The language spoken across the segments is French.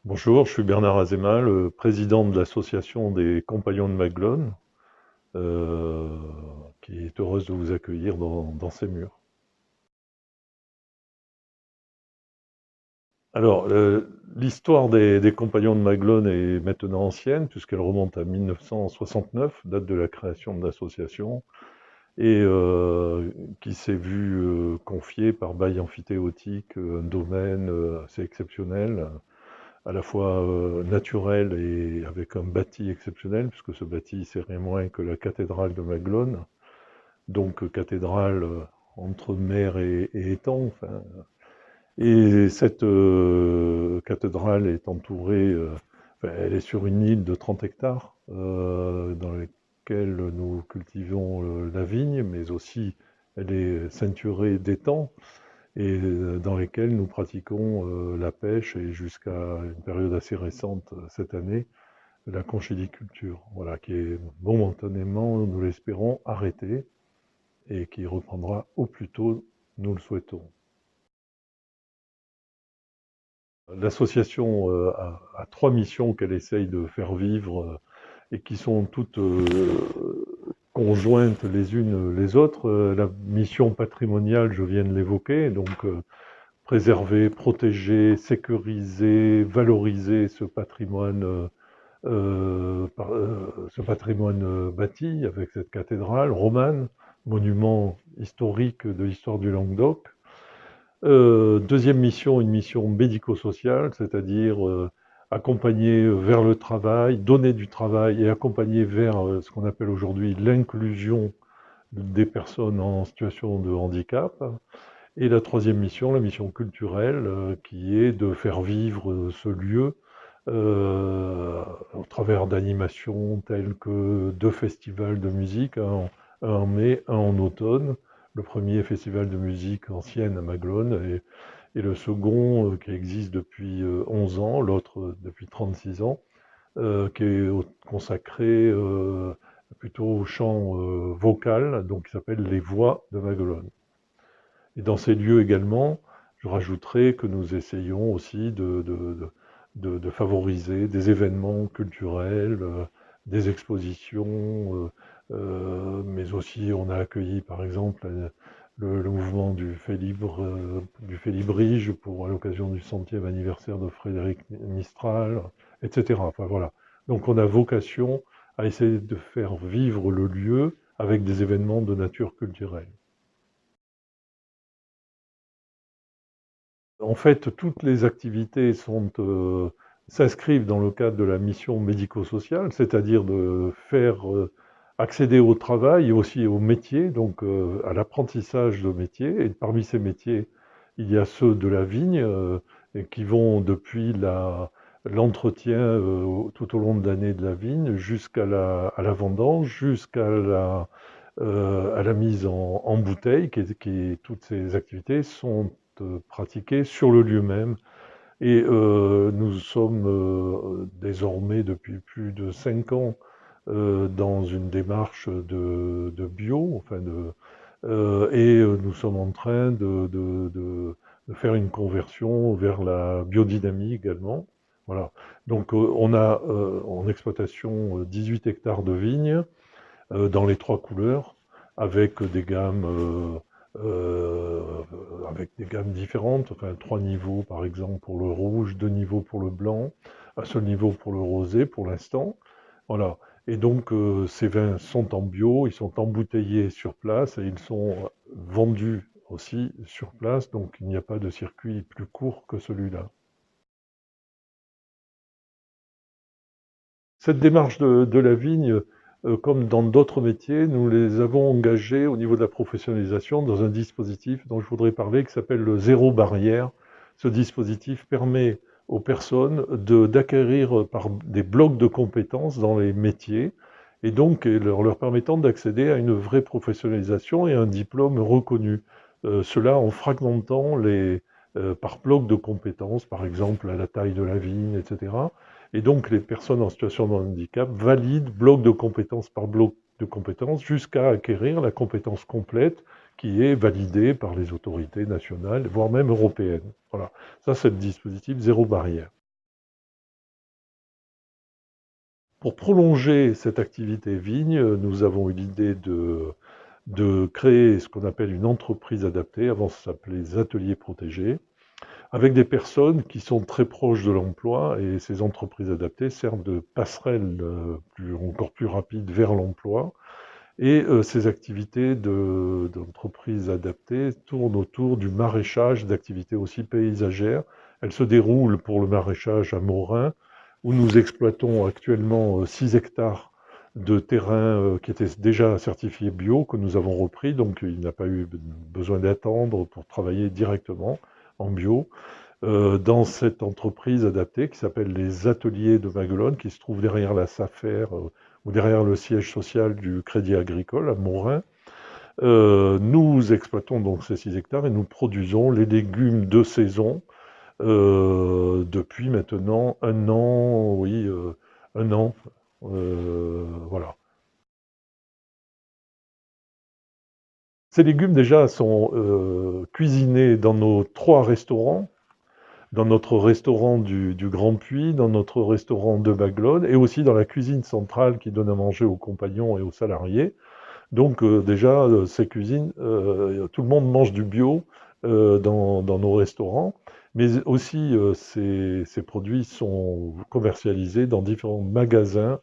Bonjour, je suis Bernard Azéma, le président de l'association des Compagnons de Maglone, euh, qui est heureuse de vous accueillir dans ses murs. Alors, l'histoire des Compagnons de Maglone est maintenant ancienne, puisqu'elle remonte à 1969, date de la création de l'association, et qui s'est vue confier par bail emphytéotique un domaine assez exceptionnel, à la fois naturel et avec un bâti exceptionnel, puisque ce bâti, c'est rien moins que la cathédrale de Maglone, donc cathédrale entre mer et étang. Enfin. Et cette cathédrale est entourée, enfin, elle est sur une île de 30 hectares, dans laquelle nous cultivons la vigne, mais aussi elle est ceinturée d'étangs et dans lesquels nous pratiquons la pêche et jusqu'à une période assez récente cette année, la conchyliculture, voilà, qui est momentanément, nous l'espérons, arrêtée et qui reprendra au plus tôt, nous le souhaitons. L'association a trois missions qu'elle essaye de faire vivre et qui sont toutes conjointes les unes les autres. La mission patrimoniale, je viens de l'évoquer, donc préserver, protéger, sécuriser, valoriser ce patrimoine bâti avec cette cathédrale romane, monument historique de l'histoire du Languedoc. Deuxième mission, une mission médico-sociale, c'est-à-dire accompagner vers le travail, donner du travail et accompagner vers ce qu'on appelle aujourd'hui l'inclusion des personnes en situation de handicap. Et la troisième mission, la mission culturelle, qui est de faire vivre ce lieu au travers d'animations telles que deux festivals de musique, un en mai, un en automne. Le premier festival de musique ancienne à Maglone et le second qui existe depuis 11 ans, l'autre depuis 36 ans, qui est consacré plutôt au chant vocal, donc qui s'appelle Les Voix de Maglone. Et dans ces lieux également, je rajouterai que nous essayons aussi de favoriser des événements culturels, des expositions, mais aussi on a accueilli par exemple le mouvement du Félibrige pour, à l'occasion du 100e anniversaire de Frédéric Mistral, etc. Enfin voilà. Donc on a vocation à essayer de faire vivre le lieu avec des événements de nature culturelle. En fait, toutes les activités s'inscrivent dans le cadre de la mission médico-sociale, c'est-à-dire de faire accéder au travail et aussi au métier, donc à l'apprentissage de métiers. Et parmi ces métiers, il y a ceux de la vigne, et qui vont depuis l'entretien tout au long de l'année de la vigne jusqu'à à la vendange, jusqu'à à la mise en bouteille, toutes ces activités sont pratiquées sur le lieu même. Et nous sommes désormais depuis plus de 5 ans dans une démarche de bio, enfin et nous sommes en train de faire une conversion vers la biodynamie également. Voilà. Donc on a en exploitation 18 hectares de vignes dans les trois couleurs, avec des gammes, avec des gammes différentes, enfin 3 niveaux par exemple pour le rouge, 2 niveaux pour le blanc, un seul niveau pour le rosé pour l'instant. Voilà. Et donc ces vins sont en bio, ils sont embouteillés sur place et ils sont vendus aussi sur place, donc il n'y a pas de circuit plus court que celui-là. Cette démarche de la vigne, comme dans d'autres métiers, nous les avons engagés au niveau de la professionnalisation dans un dispositif dont je voudrais parler qui s'appelle le zéro barrière. Ce dispositif permet aux personnes d'acquérir par des blocs de compétences dans les métiers et donc leur permettant d'accéder à une vraie professionnalisation et un diplôme reconnu. Cela en fragmentant par bloc de compétences, par exemple à la taille de la vigne, etc. Et donc, les personnes en situation de handicap valident bloc de compétences par bloc de compétences jusqu'à acquérir la compétence complète qui est validé par les autorités nationales, voire même européennes. Voilà, ça c'est le dispositif zéro barrière. Pour prolonger cette activité vigne, nous avons eu l'idée de créer ce qu'on appelle une entreprise adaptée, avant ça s'appelait les ateliers protégés, avec des personnes qui sont très proches de l'emploi, et ces entreprises adaptées servent de passerelle encore plus rapide vers l'emploi. Et ces activités d'entreprises adaptées tournent autour du maraîchage, d'activités aussi paysagères. Elles se déroulent pour le maraîchage à Morin, où nous exploitons actuellement 6 hectares de terrain qui étaient déjà certifiés bio, que nous avons repris, donc il n'a pas eu besoin d'attendre pour travailler directement en bio. Dans cette entreprise adaptée qui s'appelle les Ateliers de Maguelone, qui se trouve derrière la SAFER ou derrière le siège social du Crédit Agricole à Morin. Nous exploitons donc ces 6 hectares et nous produisons les légumes de saison depuis maintenant un an, oui, un an, voilà. Ces légumes déjà sont cuisinés dans nos 3 restaurants, dans notre restaurant du Grand Puy, dans notre restaurant de Maguelone, et aussi dans la cuisine centrale qui donne à manger aux compagnons et aux salariés. Donc déjà, ces cuisines, tout le monde mange du bio dans nos restaurants, mais aussi ces produits sont commercialisés dans différents magasins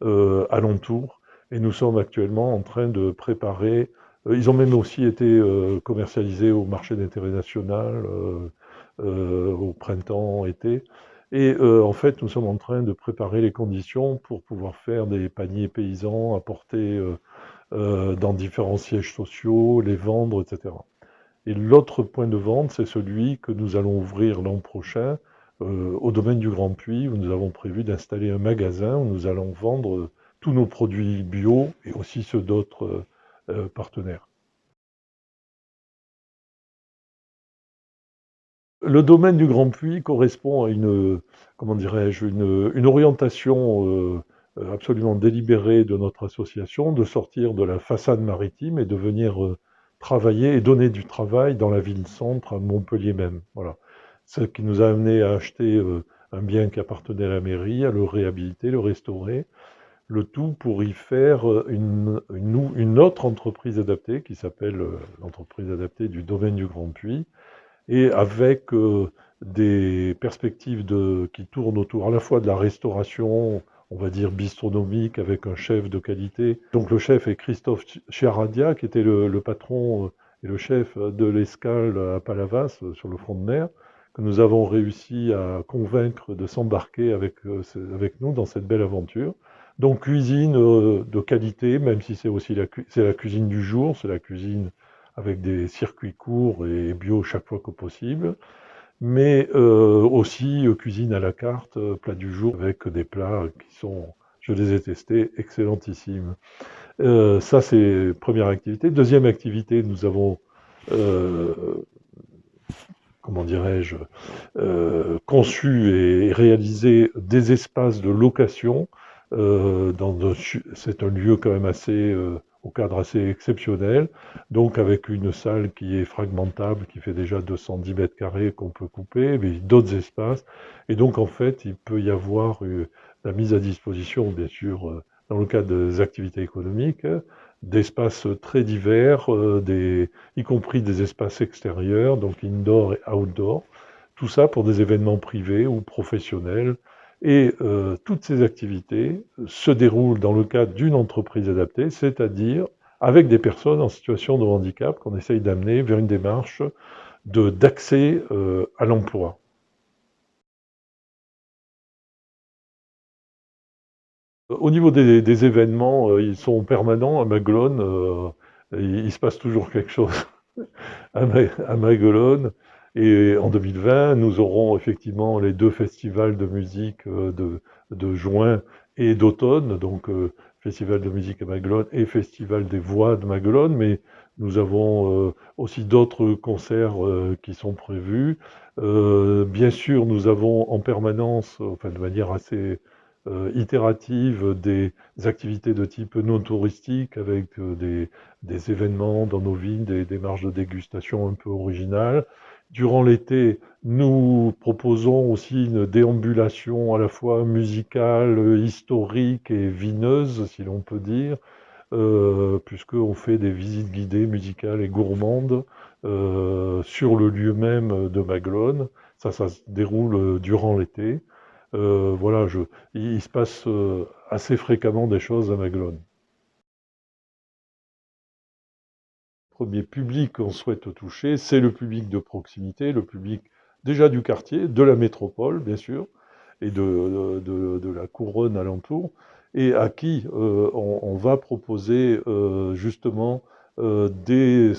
alentours, et nous sommes actuellement en train de préparer, ils ont même aussi été commercialisés au marché d'intérêt national au printemps, été, et en fait nous sommes en train de préparer les conditions pour pouvoir faire des paniers paysans, apporter dans différents sièges sociaux, les vendre, etc. Et l'autre point de vente, c'est celui que nous allons ouvrir l'an prochain au domaine du Grand Puy, où nous avons prévu d'installer un magasin où nous allons vendre tous nos produits bio et aussi ceux d'autres partenaires. Le domaine du Grand Puy correspond à une, comment dirais-je, une orientation absolument délibérée de notre association, de sortir de la façade maritime et de venir travailler et donner du travail dans la ville-centre, à Montpellier même. Voilà. Ce qui nous a amené à acheter un bien qui appartenait à la mairie, à le réhabiliter, le restaurer, le tout pour y faire une autre entreprise adaptée qui s'appelle l'entreprise adaptée du domaine du Grand Puy, et avec des perspectives qui tournent autour à la fois de la restauration, on va dire bistronomique, avec un chef de qualité. Donc le chef est Christophe Chiaradia, qui était le patron et le chef de l'escale à Palavas, sur le front de mer, que nous avons réussi à convaincre de s'embarquer avec nous dans cette belle aventure. Donc cuisine de qualité, même si c'est aussi c'est la cuisine du jour, c'est la cuisine avec des circuits courts et bio chaque fois que possible, mais aussi cuisine à la carte, plat du jour, avec des plats qui sont, je les ai testés, excellentissimes. Ça, c'est première activité. Deuxième activité, nous avons, comment dirais-je, conçu et réalisé des espaces de location. C'est un lieu quand même assez au cadre assez exceptionnel, donc avec une salle qui est fragmentable, qui fait déjà 210 mètres carrés qu'on peut couper, mais d'autres espaces. Et donc en fait, il peut y avoir la mise à disposition, bien sûr, dans le cadre des activités économiques, d'espaces très divers, y compris des espaces extérieurs, donc indoor et outdoor. Tout ça pour des événements privés ou professionnels. Et toutes ces activités se déroulent dans le cadre d'une entreprise adaptée, c'est-à-dire avec des personnes en situation de handicap qu'on essaye d'amener vers une démarche d'accès à l'emploi. Au niveau des événements, ils sont permanents à Maguelone. Il se passe toujours quelque chose à Maguelone. Et en 2020, nous aurons effectivement les 2 festivals de musique de juin et d'automne, donc Festival de musique à Maguelone et Festival des voix de Maguelone, mais nous avons aussi d'autres concerts qui sont prévus. Bien sûr, nous avons en permanence, enfin de manière assez itérative des activités de type non touristique avec des événements dans nos villes, des démarches de dégustation un peu originales. Durant l'été, nous proposons aussi une déambulation à la fois musicale, historique et vineuse, si l'on peut dire, puisqu'on fait des visites guidées musicales et gourmandes sur le lieu même de Maglone. Ça se déroule durant l'été. Voilà, il se passe assez fréquemment des choses à Maglone. Le premier public qu'on souhaite toucher, c'est le public de proximité, le public déjà du quartier, de la métropole, bien sûr, et de la couronne alentour, et à qui on va proposer justement des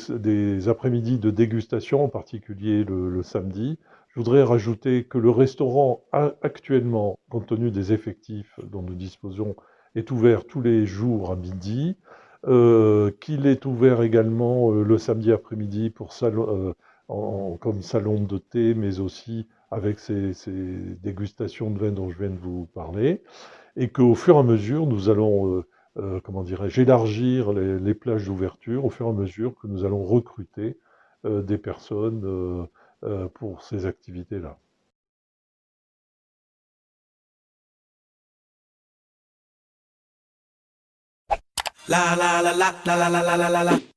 après-midi de dégustation, en particulier le samedi. Je voudrais rajouter que le restaurant, actuellement, compte tenu des effectifs dont nous disposons, est ouvert tous les jours à midi, qu'il est ouvert également le samedi après-midi pour comme salon de thé, mais aussi avec ces dégustations de vin dont je viens de vous parler, et qu'au fur et à mesure, nous allons, comment dirais-je, élargir les plages d'ouverture au fur et à mesure que nous allons recruter des personnes pour ces activités-là. La la la la la la la la la la.